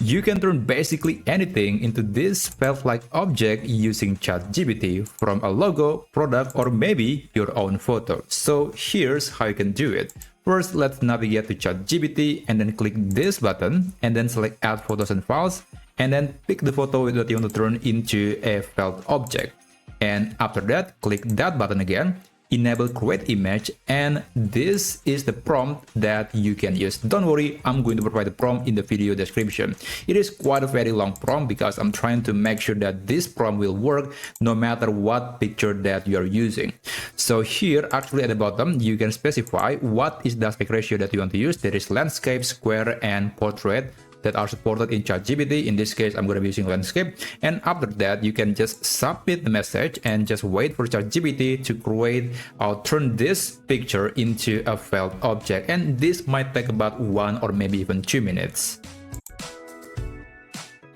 You can turn basically anything into this felt-like object using ChatGPT, from a logo, product, or maybe your own photo. So here's how you can do it. First, let's navigate to ChatGPT and then click this button and then select Add Photos and Files and then pick the photo that you want to turn into a felt object. And after that, click that button again, enable Create Image, and this is the prompt that you can use. Don't worry, I'm going to provide the prompt in the video description. It is quite a very long prompt because I'm trying to make sure that this prompt will work no matter what picture that you are using. So here, actually at the bottom, you can specify what is the aspect ratio that you want to use. There is landscape, square, and portrait that are supported in ChatGPT. In this case, I'm going to be using landscape. And after that, you can just submit the message and just wait for ChatGPT to create or turn this picture into a felt object. And this might take about 1 or maybe even 2 minutes.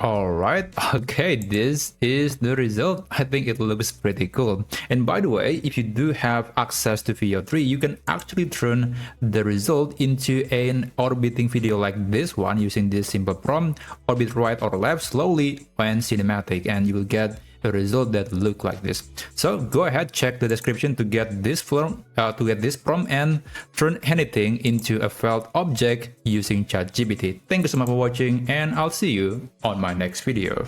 Alright, okay, this is the result. I think it looks pretty cool. And by the way, if you do have access to Video 3, you can actually turn the result into an orbiting video like this one using this simple prompt: orbit right or left slowly and cinematic, and you will get a result that look like this. So go ahead, check the description to get this prompt and turn anything into a felt object using ChatGPT. Thank you so much for watching, and I'll see you on my next video.